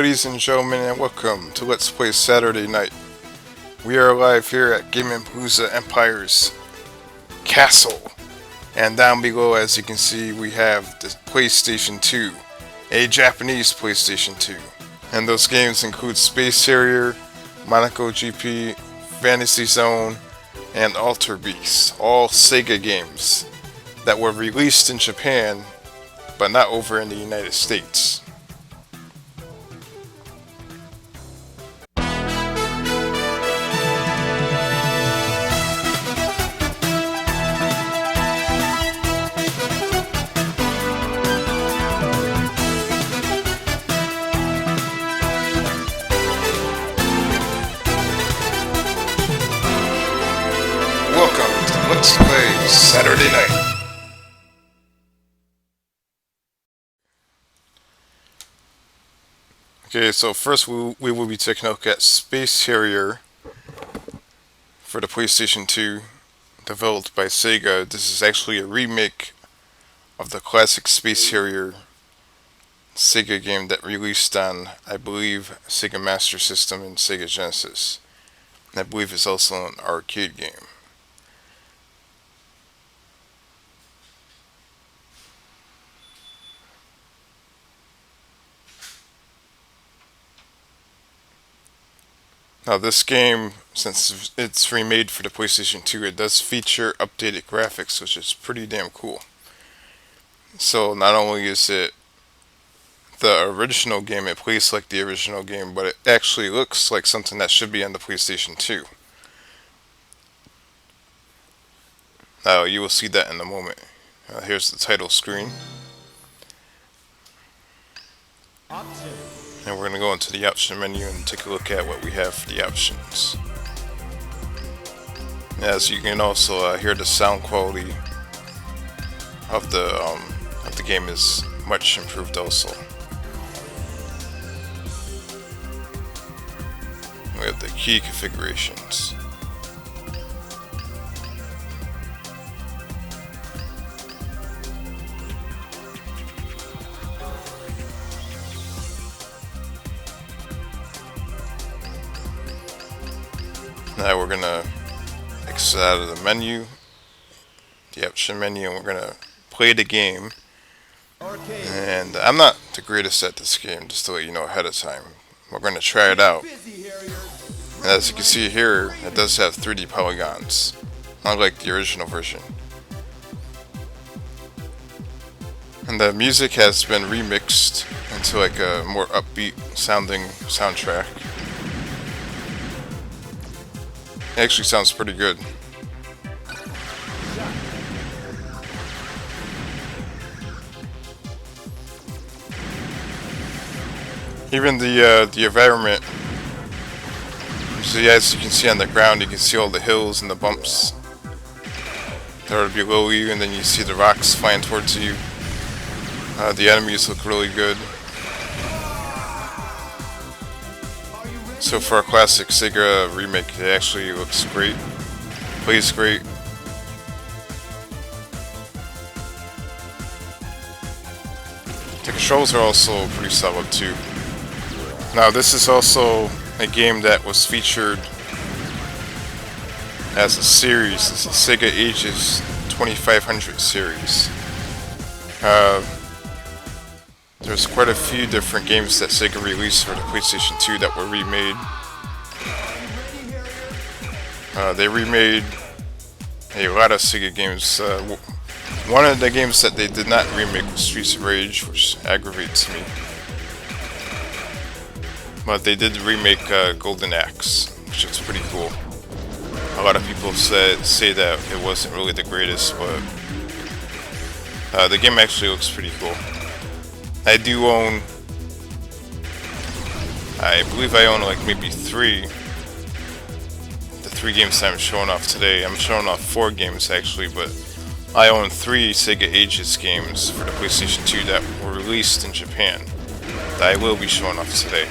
ladies and gentlemen, and welcome to Let's Play Saturday Night. We are live here at Palooza Empire's Castle. And down below, as you can see, we have the PlayStation 2, a Japanese PlayStation 2. And those games include Space Harrier, Monaco GP, Fantasy Zone, and Alter Beast, all Sega games that were released in Japan, but not over in the United States. Welcome to Let's Play Saturday Night. Okay, so first we will be taking a look at Space Harrier for the PlayStation 2, developed by Sega. This is actually a remake of the classic Space Harrier Sega game that released on, I believe, Sega Master System and Sega Genesis. And I believe it's also an arcade game. Now this game, since it's remade for the PlayStation 2, it does feature updated graphics, which is pretty damn cool. So not only is it the original game, it plays like the original game, but it actually looks like something that should be on the PlayStation 2. Now you will see that in a moment. Here's the title screen. And we're going to go into the option menu and take a look at what we have for the options. As you can also hear, the sound quality of the game is much improved also. We have the key configurations. Now we're gonna exit out of the menu, the option menu, and we're gonna play the game. And I'm not the greatest at this game, just to let you know ahead of time. We're gonna try it out. And as you can see here, it does have 3D polygons, unlike the original version. And the music has been remixed into like a more upbeat sounding soundtrack. It actually sounds pretty good. Even the environment. So as you can see on the ground, you can see all the hills and the bumps that are below you, and then you see the rocks flying towards you. The enemies look really good. So for a classic Sega remake, it actually looks great, plays great. The controls are also pretty solid too. Now this is also a game that was featured as a series. It's a Sega Ages 2500 series. There's quite a few different games that Sega released for the PlayStation 2 that were remade. They remade a lot of Sega games. One of the games that they did not remake was Streets of Rage, which aggravates me. But they did remake Golden Axe, which is pretty cool. A lot of people say that it wasn't really the greatest, but the game actually looks pretty cool. I do own, I believe I own like maybe the three games that I'm showing off today. I'm showing off 4 games actually, but I own 3 Sega Ages games for the PlayStation 2 that were released in Japan that I will be showing off today.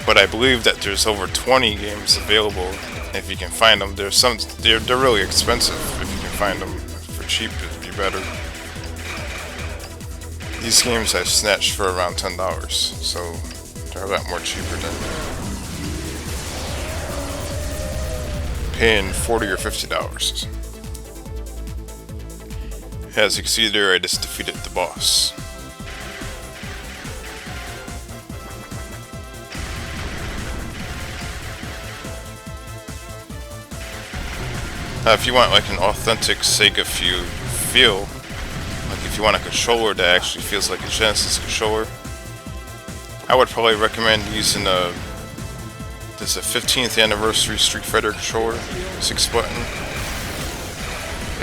But I believe that there's over 20 games available if you can find them. They're really expensive. If you can find them for cheap, it'd be better. These games I snatched for around $10, so They're a lot more cheaper than paying $40 or $50. As you can see there, I just defeated the boss. If you want like an authentic Sega feel, like if you want a controller that actually feels like a Genesis controller, I would probably recommend using this 15th anniversary Street Fighter controller, 6-button.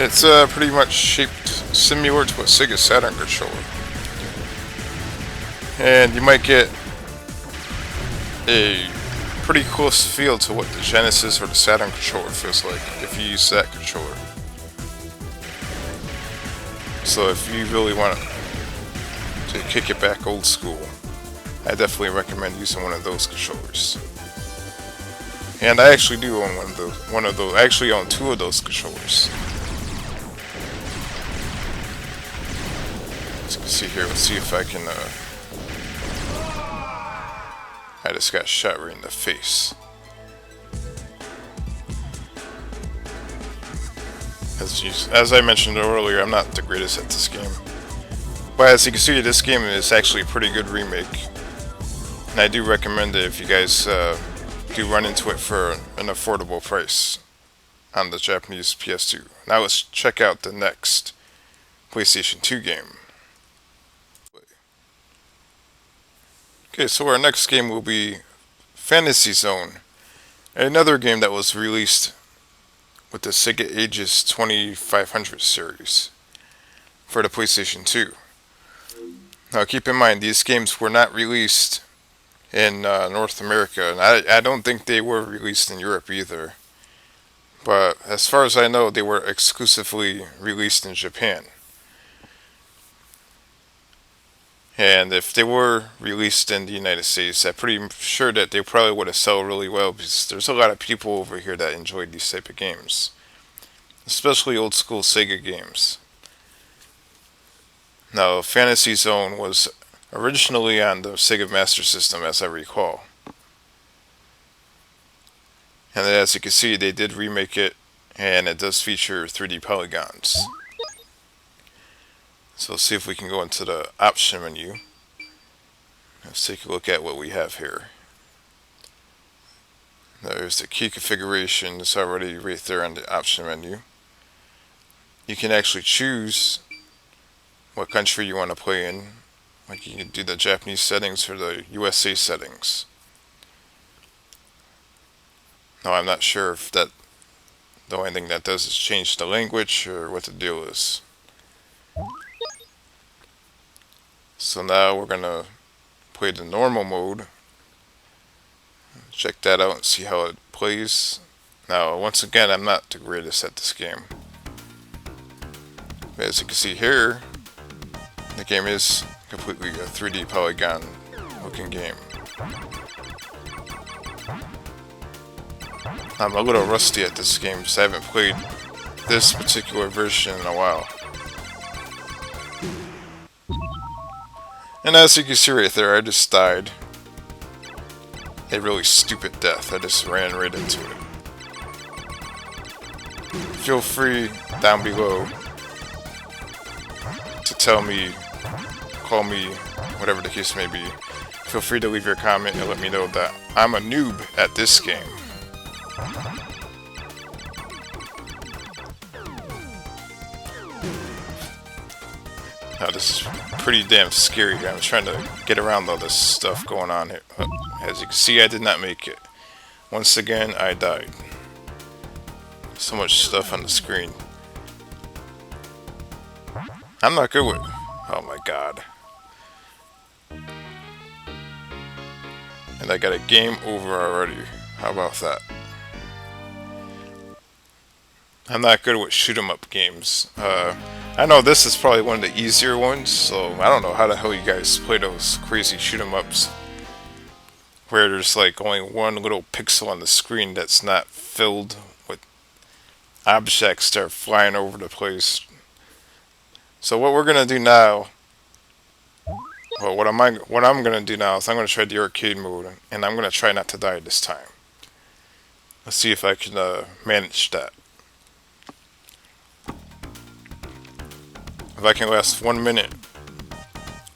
It's pretty much shaped similar to a Sega Saturn controller, and you might get a pretty close feel to what the Genesis or the Saturn controller feels like if you use that controller. So if you really want to kick it back old school, I definitely recommend using one of those controllers. And I actually do own one of those. I actually own two of those controllers. As you can see here, let's see if I can. I just got shot right in the face. As I mentioned earlier, I'm not the greatest at this game. But as you can see, this game is actually a pretty good remake. And I do recommend it if you guys do run into it for an affordable price on the Japanese PS2. Now let's check out the next PlayStation 2 game. Okay, so our next game will be Fantasy Zone, another game that was released with the Sega Aegis 2500 series for the PlayStation 2. Now keep in mind, these games were not released in North America, and I don't think they were released in Europe either. But as far as I know, they were exclusively released in Japan. And if they were released in the United States, I'm pretty sure that they probably would have sold really well, because there's a lot of people over here that enjoyed these type of games, especially old school Sega games. Now, Fantasy Zone was originally on the Sega Master System, as I recall. And as you can see, they did remake it, and it does feature 3D polygons. So let's see if we can go into the option menu. Let's take a look at what we have here. There's the key configuration. It's already right there on the option menu. You can actually choose what country you want to play in. Like you can do the Japanese settings or the USA settings. Now I'm not sure if that the only thing that does is change the language or what the deal is. So now we're gonna play the normal mode. Check that out and see how it plays. Now once again, I'm not the greatest at this game. As you can see here, the game is completely a 3D polygon looking game. I'm a little rusty at this game because I haven't played this particular version in a while. And as you can see right there, I just died a really stupid death. I just ran right into it. Feel free down below to tell me, call me, whatever the case may be. Feel free to leave your comment and let me know that I'm a noob at this game. Now this is pretty damn scary. I'm trying to get around all this stuff going on here. As you can see, I did not make it. Once again, I died. So much stuff on the screen. I'm not good with... Oh my god. And I got a game over already. How about that? I'm not good with shoot 'em up games. I know this is probably one of the easier ones, so I don't know how the hell you guys play those crazy shoot 'em ups where there's like only one little pixel on the screen that's not filled with objects that are flying over the place. So what we're gonna do now Well, what I'm gonna do now is I'm gonna try the arcade mode, and I'm gonna try not to die this time. Let's see if I can manage that. If I can last 1 minute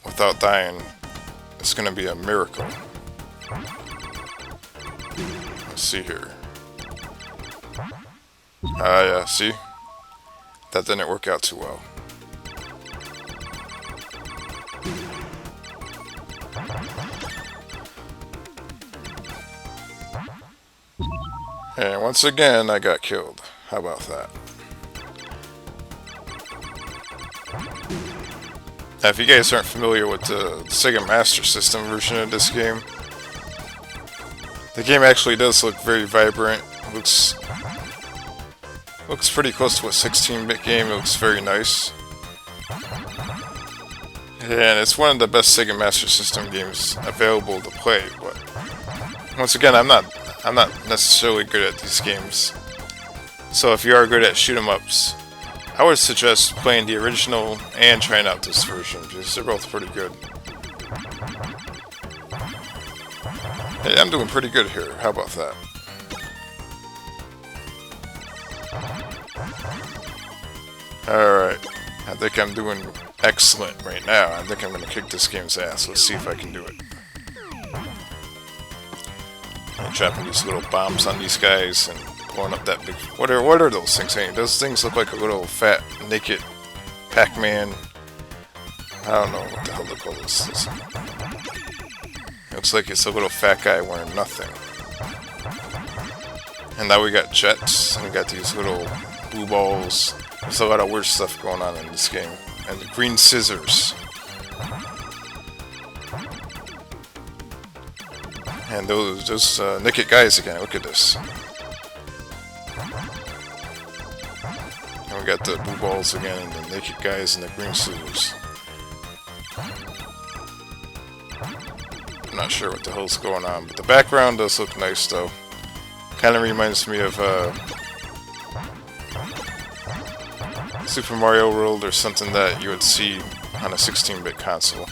without dying, it's gonna be a miracle. Let's see here. Yeah, see? That didn't work out too well. And once again, I got killed. How about that? Now, if you guys aren't familiar with the Sega Master System version of this game, the game actually does look very vibrant. Looks pretty close to a 16-bit game. It looks very nice. And it's one of the best Sega Master System games available to play, but once again, I'm not necessarily good at these games. So if you are good at shoot 'em ups, I would suggest playing the original and trying out this version, because they're both pretty good. Hey, I'm doing pretty good here. How about that? Alright. I think I'm doing excellent right now. I think I'm going to kick this game's ass. Let's see if I can do it. I'm dropping these little bombs on these guys and blowing up that big... What are those things saying? Those things look like a little fat, naked Pac-Man. I don't know what the hell they call this. It looks like it's a little fat guy wearing nothing. And now we got jets, and we got these little blue balls. There's a lot of weird stuff going on in this game. And the green scissors. And those naked guys again, look at this. And we got the blue balls again, and the naked guys and the green scissors. I'm not sure what the hell's going on, but the background does look nice though. Kind of reminds me of Super Mario World or something that you would see on a 16-bit console.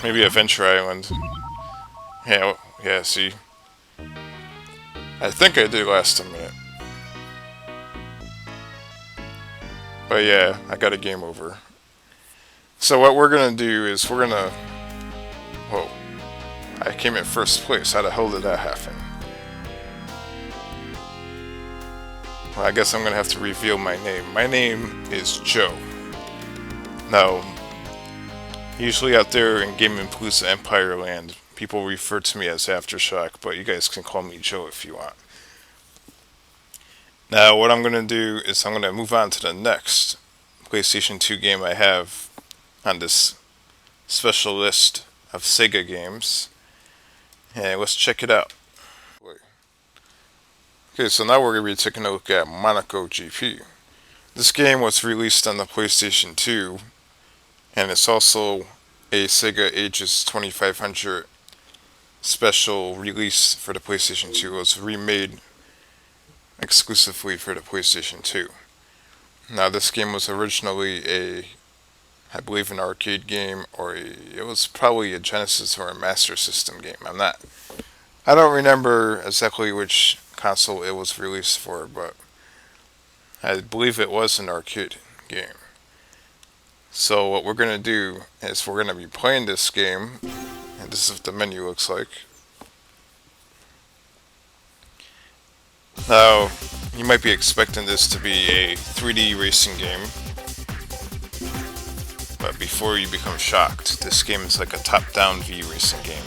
Maybe Adventure Island. Yeah, see. I think I did last a minute. But yeah, I got a game over. So what we're gonna do is we're gonna... Whoa. I came in first place. How the hell did that happen? Well, I guess I'm gonna have to reveal my name. My name is Joe. Now, usually out there in Palooza Empire Land, people refer to me as Aftershock, but you guys can call me Joe if you want. Now, what I'm gonna do is I'm gonna move on to the next PlayStation 2 game I have on this special list of Sega games. And let's check it out. Okay, so now we're going to be taking a look at Monaco GP. This game was released on the PlayStation 2, and it's also a Sega Ages 2500 special release for the PlayStation 2. It was remade exclusively for the PlayStation 2. Now, this game was originally I believe an arcade game, or it was probably a Genesis or a Master System game. I don't remember exactly which console it was released for, but I believe it was an arcade game. So what we're going to do is we're going to be playing this game, and this is what the menu looks like. Now, you might be expecting this to be a 3D racing game. But before you become shocked, this game is like a top-down V-racing game.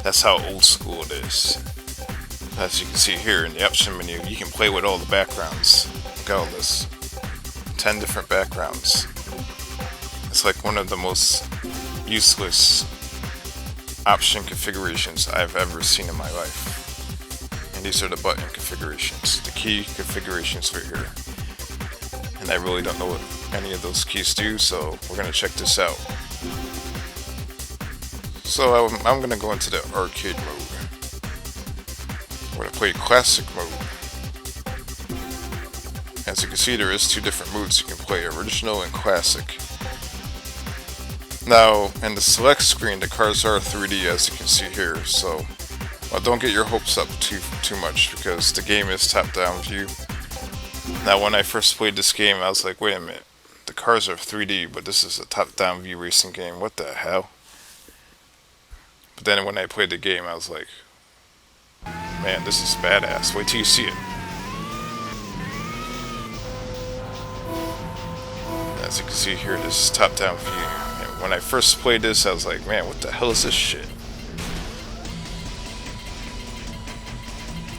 That's how old school it is. As you can see here in the option menu, you can play with all the backgrounds. Look at all this. 10 different backgrounds. It's like one of the most useless option configurations I've ever seen in my life. And these are the button configurations, the key configurations right here. And I really don't know what any of those keys do, so we're going to check this out. So I'm going to go into the arcade mode. We're going to play classic mode. As you can see, there is 2 different modes you can play, original and classic. Now, in the select screen, the cars are 3D, as you can see here, so don't get your hopes up too much, because the game is top-down view. Now, when I first played this game, I was like, wait a minute, the cars are 3D, but this is a top-down view racing game, what the hell? But then when I played the game, I was like, man, this is badass, wait till you see it. As you can see here, this is top-down view. And when I first played this, I was like, man, what the hell is this shit?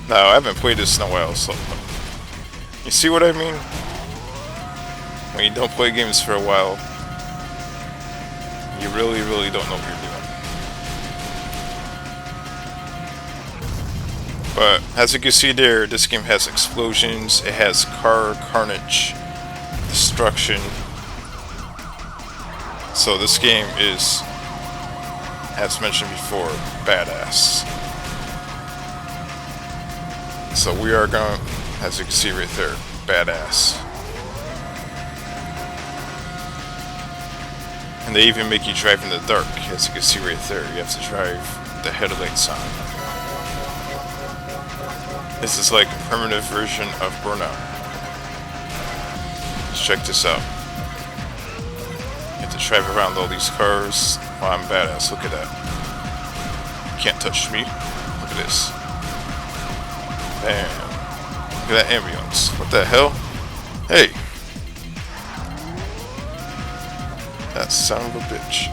No, I haven't played this in a while, so... You see what I mean? When you don't play games for a while, you really don't know what you're doing. But, as you can see there, this game has explosions, it has car carnage, destruction. So this game is, as mentioned before, badass. So we are going, as you can see right there, badass. And they even make you drive in the dark, as you can see right there. You have to drive the headlights on. This is like a primitive version of Burnout. Let's check this out. You have to drive around all these cars. Oh, I'm badass, look at that. You can't touch me. Look at this. Bam. Look at that ambulance. What the hell? Hey! That son of a bitch.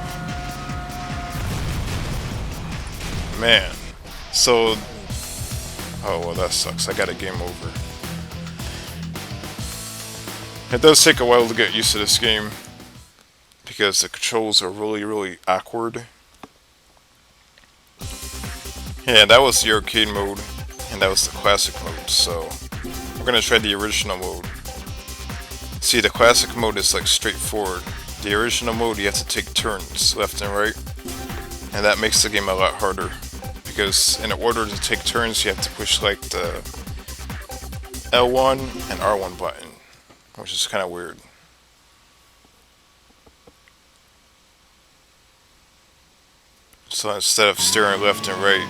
Man. So... Oh, well that sucks. I got a game over. It does take a while to get used to this game, because the controls are really awkward. Yeah, that was the arcade mode, and that was the classic mode, so we're gonna try the original mode. See, the classic mode is like straightforward. The original mode, you have to take turns left and right, and that makes the game a lot harder, because in order to take turns, you have to push like the L1 and R1 button, which is kind of weird. So instead of steering left and right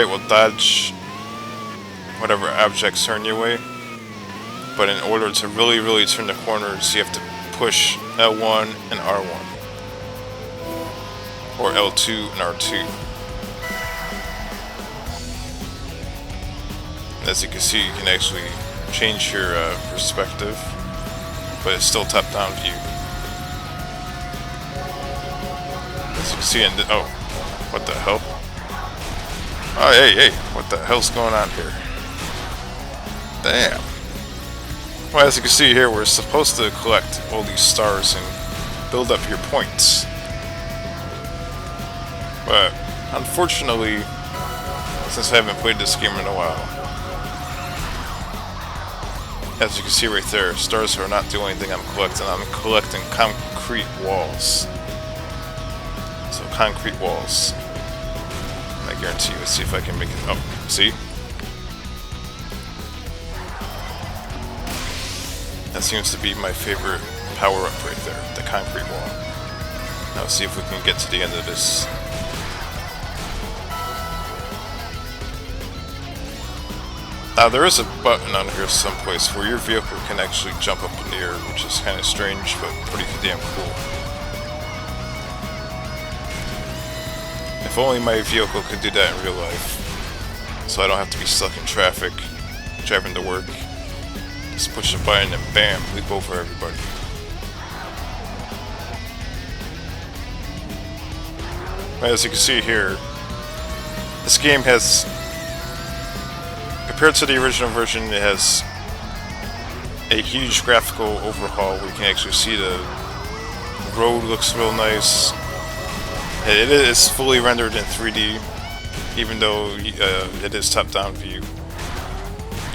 will dodge whatever objects are in your way. But in order to really turn the corners, you have to push L1 and R1. Or L2 and R2. And as you can see, you can actually change your perspective, but it's still top-down view. As you can see in the, oh, what the hell? Oh, hey, what the hell's going on here? Damn. Well, as you can see here, we're supposed to collect all these stars and build up your points. But, unfortunately, since I haven't played this game in a while, as you can see right there, stars are not the only thing I'm collecting. I'm collecting concrete walls. So, concrete walls. And I guarantee you, let's see if I can make it up. See? That seems to be my favorite power-up right there, the concrete wall. Now let's see if we can get to the end of this. Now there is a button on here someplace where your vehicle can actually jump up in the air, which is kind of strange, but pretty damn cool. If only my vehicle could do that in real life, so I don't have to be stuck in traffic, driving to work. Just push a button and bam, leap over everybody. As you can see here, this game has, compared to the original version, it has a huge graphical overhaul where you can actually see the road looks real nice. It is fully rendered in 3D, even though it is top-down view.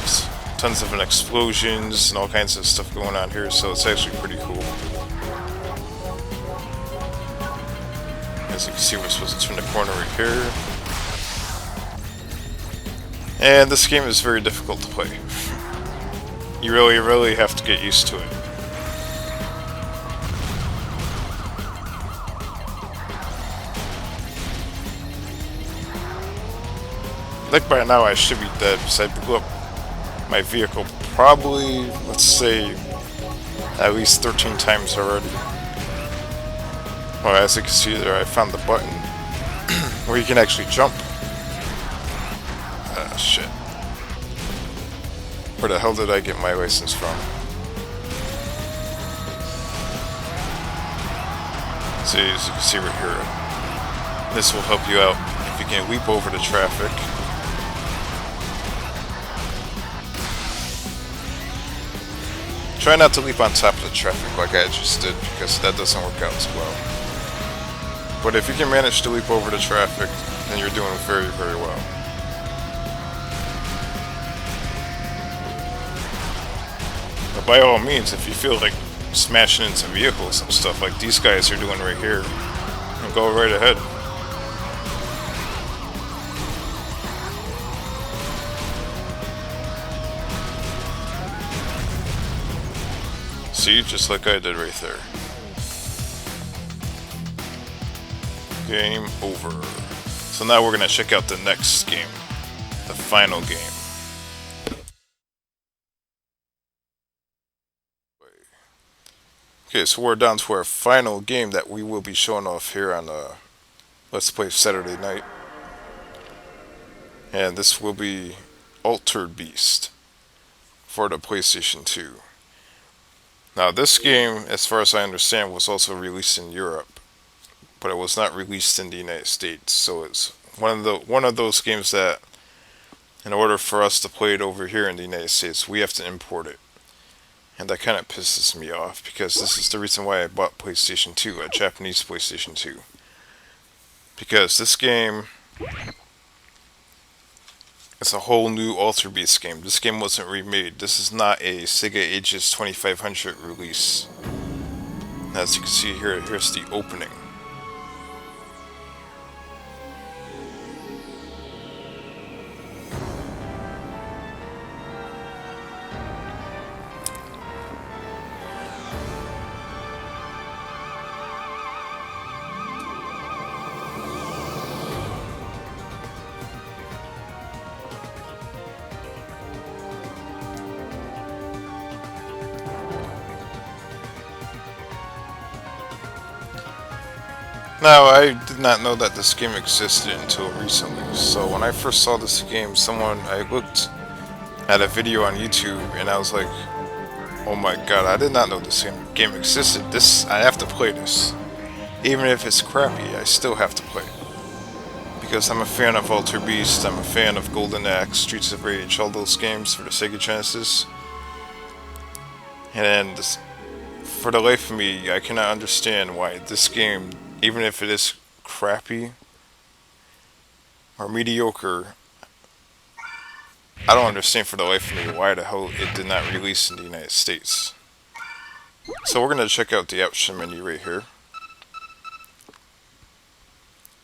Just tons of explosions and all kinds of stuff going on here, so it's actually pretty cool. As you can see, we're supposed to turn the corner right here. And this game is very difficult to play. You really have to get used to it. Like by now I should be dead because I blew up my vehicle probably, let's say, at least 13 times already. Well, as you can see there, I found the button where you can actually jump. Ah, shit. Where the hell did I get my license from? See, as you can see right here, this will help you out if you can leap over the traffic. Try not to leap on top of the traffic like I just did, because that doesn't work out as well. But if you can manage to leap over the traffic, then you're doing very well. But by all means, if you feel like smashing into vehicles and stuff like these guys are doing right here, then go right ahead. See, just like I did right there. Game over. So now we're gonna check out the next game, the final game. Okay, so we're down to our final game that we will be showing off here on Let's Play Saturday Night. And this will be Altered Beast for the PlayStation 2. Now this game, as far as I understand, was also released in Europe, but it was not released in the United States. So it's one of those games that, in order for us to play it over here in the United States, we have to import it. And that kind of pisses me off, because this is the reason why I bought PlayStation 2, a Japanese PlayStation 2. Because this game, it's a whole new Altered Beast game. This game wasn't remade. This is not a Sega Aegis 2500 release. As you can see here, here's the opening. Now, I did not know that this game existed until recently, so when I first saw this game, I looked at a video on YouTube, and I was like, oh my god, I did not know this game existed. I have to play this. Even if it's crappy, I still have to play it. Because I'm a fan of Altered Beast, I'm a fan of Golden Axe, Streets of Rage, all those games for the Sega Genesis. And for the life of me, I cannot understand why this game, even if it is crappy or mediocre, I don't understand for the life of me why the hell it did not release in the United States. So we're going to check out the option menu right here.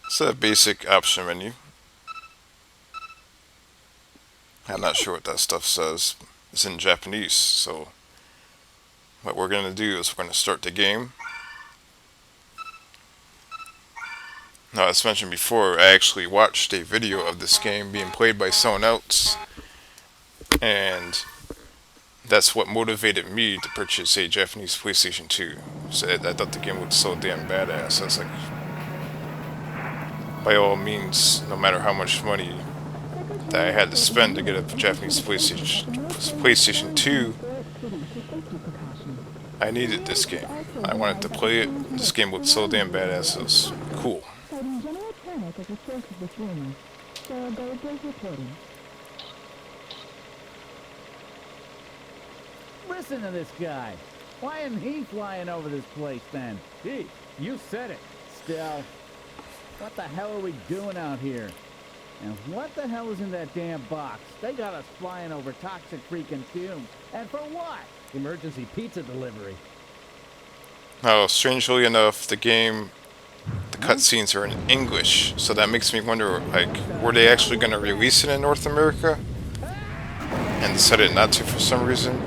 It's a basic option menu. I'm not sure what that stuff says. It's in Japanese, so what we're going to do is we're going to start the game. Now, as mentioned before, I actually watched a video of this game being played by someone else, and that's what motivated me to purchase a Japanese PlayStation 2. So I thought the game was so damn badass. I was like, by all means, no matter how much money that I had to spend to get a Japanese PlayStation 2, I needed this game. I wanted to play it. This game looked so damn badass. It was cool. Listen to this guy. Why isn't he flying over this place then? Gee, you said it. Still, what the hell are we doing out here? And what the hell is in that damn box? They got us flying over toxic freaking fumes. And for what? Emergency pizza delivery. Now, strangely enough, the cutscenes are in English, so that makes me wonder, like, were they actually going to release it in North America? And decided not to for some reason?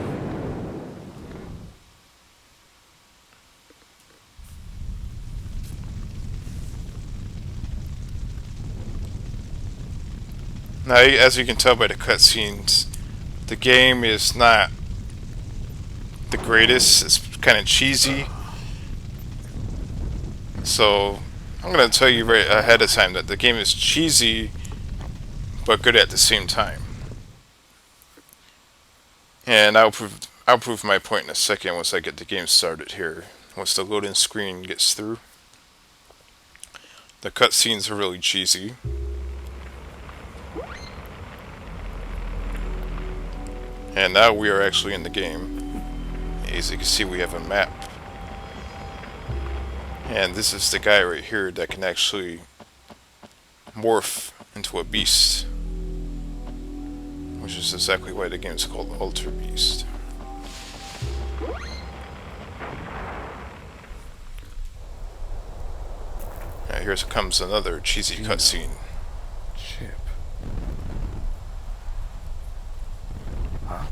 Now, as you can tell by the cutscenes, the game is not the greatest. It's kind of cheesy. So, I'm going to tell you right ahead of time that the game is cheesy, but good at the same time. And I'll prove my point in a second once I get the game started here. Once the loading screen gets through. The cutscenes are really cheesy. And now we are actually in the game. As you can see, we have a map. And this is the guy right here that can actually morph into a beast. Which is exactly why the game is called Ultra Beast. And here comes another cheesy cutscene. Chip. Huh?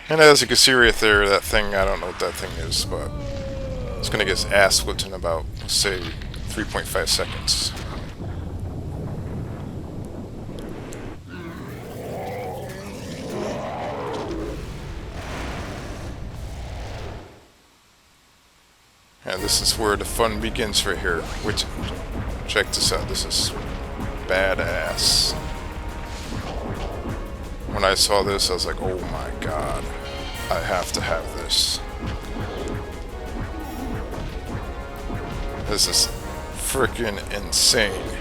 And as you can see right there, that thing, I don't know what that thing is, but it's gonna get its ass whipped in about, say, 3.5 seconds. And this is where the fun begins right here. Which, check this out, this is badass. When I saw this, I was like, oh my god, I have to have this. This is freaking insane.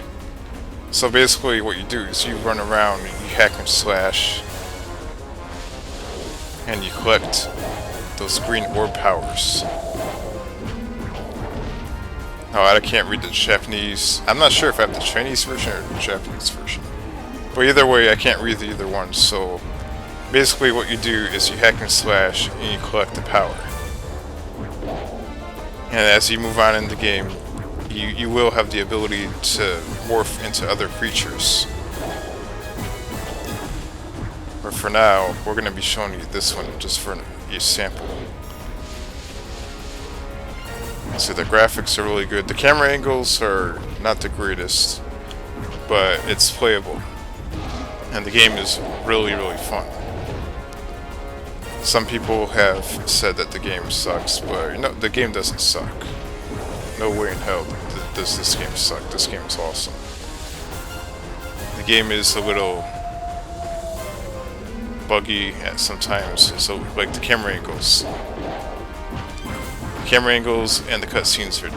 So basically what you do is you run around, you hack and slash, and you collect those green orb powers. Oh, I can't read the Japanese. I'm not sure if I have the Chinese version or the Japanese version. But either way, I can't read either one. So basically what you do is you hack and slash and you collect the power. And as you move on in the game, you will have the ability to morph into other creatures. But for now, we're going to be showing you this one just for a sample. So the graphics are really good. The camera angles are not the greatest, but it's playable. And the game is really, really fun. Some people have said that the game sucks, but no, the game doesn't suck. No way in hell does this game suck. This game is awesome. The game is a little buggy at sometimes, so like the camera angles. Camera angles and the cutscenes are,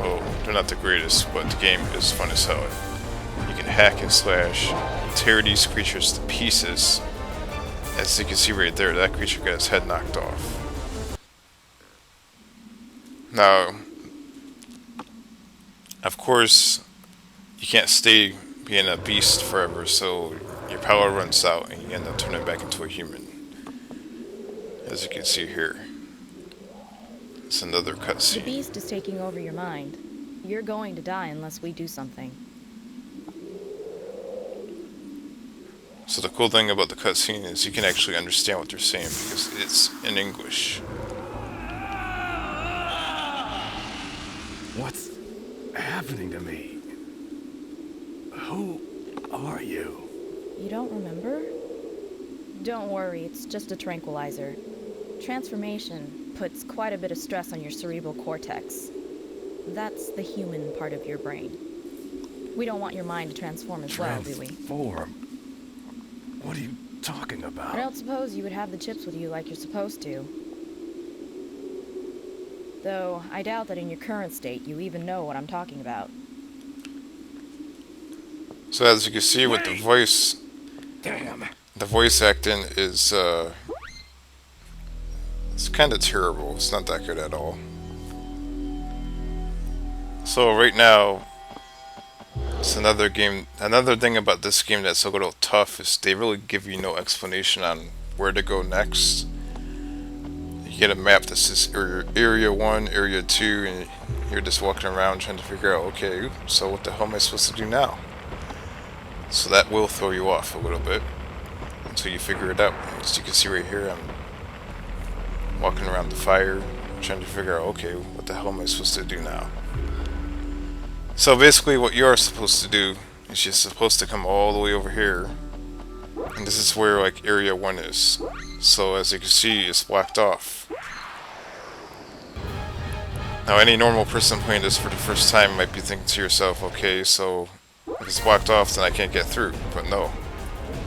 well, they're not the greatest, but the game is fun as hell. You can hack and slash, tear these creatures to pieces. As you can see right there, that creature got its head knocked off. Now, of course, you can't stay being a beast forever, so your power runs out and you end up turning back into a human. As you can see here. It's another cutscene. The beast is taking over your mind. You're going to die unless we do something. So the cool thing about the cutscene is you can actually understand what they're saying because it's in English. What's happening to me? Who are you? You don't remember? Don't worry, it's just a tranquilizer. Transformation puts quite a bit of stress on your cerebral cortex. That's the human part of your brain. We don't want your mind to transform as well, do we? Transform? What are you talking about? I don't suppose you would have the chips with you like you're supposed to. Though, I doubt that in your current state you even know what I'm talking about. So as you can see with the voice, Damn. the voice acting is, it's kind of terrible. It's not that good at all. So right now, it's another game. Another thing about this game that's a little tough is they really give you no explanation on where to go next. You get a map that says Area 1, Area 2, and you're just walking around trying to figure out, okay, so what the hell am I supposed to do now? So that will throw you off a little bit until you figure it out. As you can see right here, I'm walking around the fire, trying to figure out, okay, what the hell am I supposed to do now? So basically what you're supposed to do is you're supposed to come all the way over here. And this is where like area 1 is. So as you can see, it's blocked off. Now any normal person playing this for the first time might be thinking to yourself, okay, so if it's blocked off then I can't get through. But no,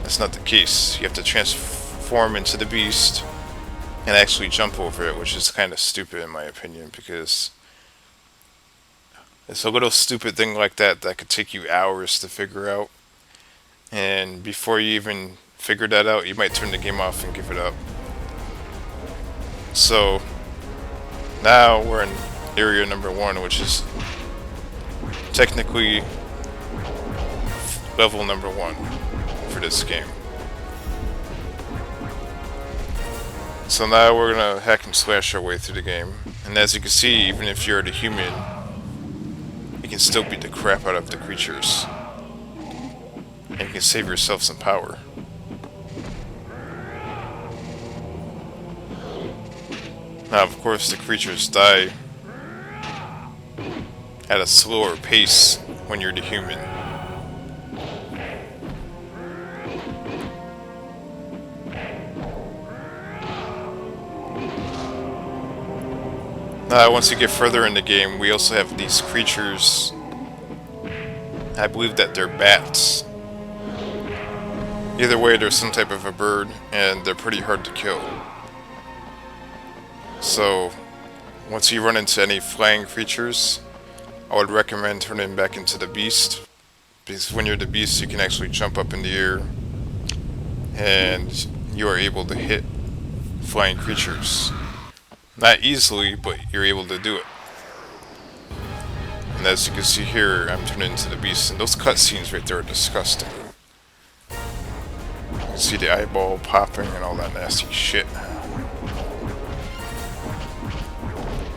that's not the case. You have to transform into the beast and actually jump over it, which is kind of stupid in my opinion, because it's a little stupid thing like that that could take you hours to figure out. And before you even figure that out, you might turn the game off and give it up. So now we're in area number 1, which is technically level number 1 for this game. So now we're gonna hack and slash our way through the game. And as you can see, even if you're the human, you can still beat the crap out of the creatures. And you can save yourself some power. Now, of course, the creatures die at a slower pace when you're the human. Now, once you get further in the game, we also have these creatures. I believe that they're bats. Either way, they're some type of a bird, and they're pretty hard to kill. So, once you run into any flying creatures, I would recommend turning back into the beast, because when you're the beast, you can actually jump up in the air, and you are able to hit flying creatures. Not easily, but you're able to do it. And as you can see here, I'm turning into the beast, and those cutscenes right there are disgusting. You can see the eyeball popping and all that nasty shit.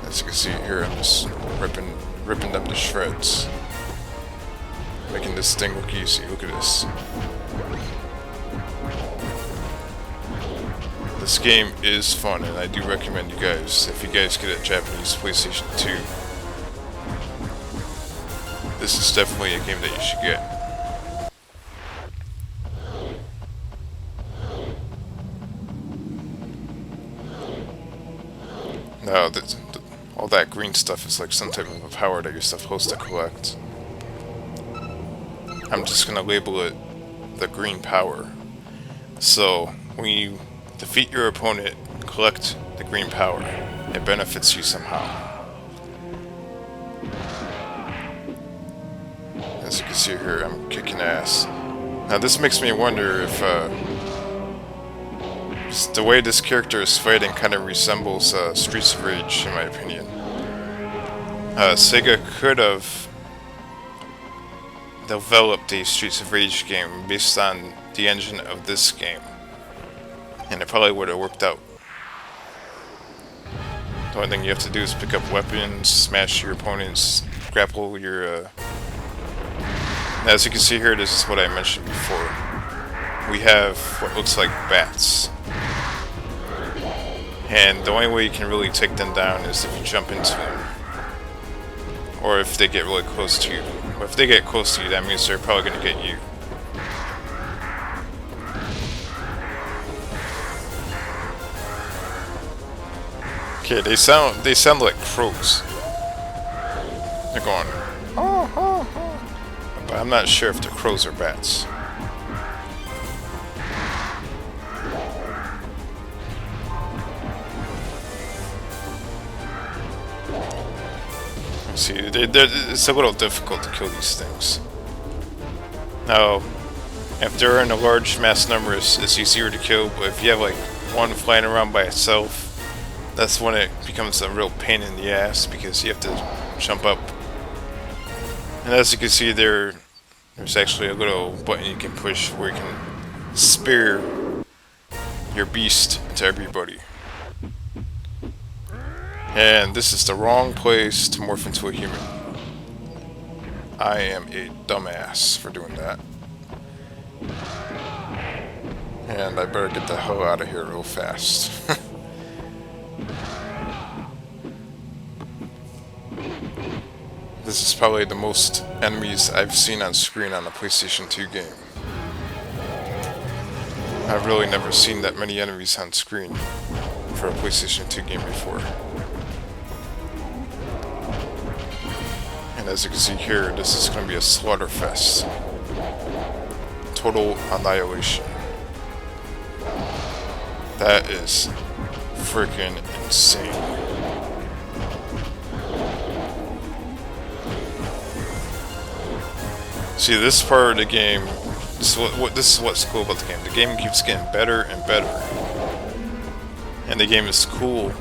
As you can see here, I'm just ripping them to shreds. Making this thing look easy. Look at this. This game is fun, and I do recommend you guys, if you guys get a Japanese PlayStation 2, this is definitely a game that you should get. Now, all that green stuff is like some type of a power that you're supposed to collect. I'm just gonna label it the green power. So, when you defeat your opponent, collect the green power. It benefits you somehow. As you can see here, I'm kicking ass. Now this makes me wonder if the way this character is fighting kind of resembles Streets of Rage, in my opinion. Sega could have developed a Streets of Rage game based on the engine of this game, and it probably would have worked out. The only thing you have to do is pick up weapons, smash your opponents, grapple your... As you can see here, this is what I mentioned before. We have what looks like bats. And the only way you can really take them down is if you jump into them. Or if they get really close to you. But if they get close to you, that means they're probably going to get you. Okay, they sound like crows. They're going, oh, oh, oh. But I'm not sure if they're crows or bats. See, it's a little difficult to kill these things. Now, if they're in a large mass number, it's easier to kill, but if you have like one flying around by itself, that's when it becomes a real pain in the ass, because you have to jump up. And as you can see there's actually a little button you can push where you can spear your beast into everybody. And this is the wrong place to morph into a human. I am a dumbass for doing that. And I better get the hell out of here real fast. This is probably the most enemies I've seen on screen on a PlayStation 2 game. I've really never seen that many enemies on screen for a PlayStation 2 game before. And as you can see here, this is going to be a slaughter fest. Total annihilation. That is freaking insane. See, this part of the game, this is what's cool about the game. The game keeps getting better and better. And the game is cool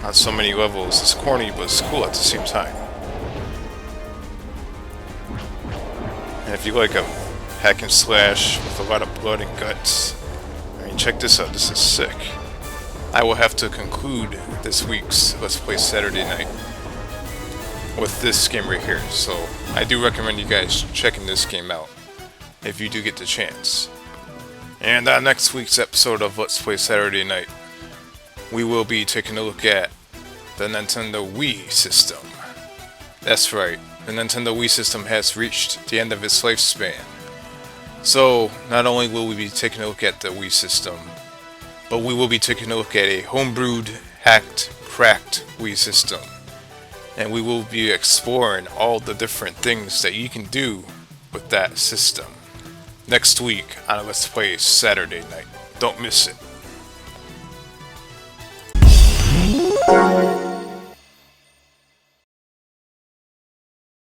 on so many levels. It's corny, but it's cool at the same time. And if you like a hack and slash with a lot of blood and guts, I mean, check this out. This is sick. I will have to conclude this week's Let's Play Saturday night with this game right here. So I do recommend you guys checking this game out if you do get the chance. And on next week's episode of Let's Play Saturday Night, we will be taking a look at the Nintendo Wii system. That's right, the Nintendo Wii system has reached the end of its lifespan. So not only will we be taking a look at the Wii system, but we will be taking a look at a homebrewed, hacked, cracked Wii system. And we will be exploring all the different things that you can do with that system next week on Let's Play Saturday Night. Don't miss it.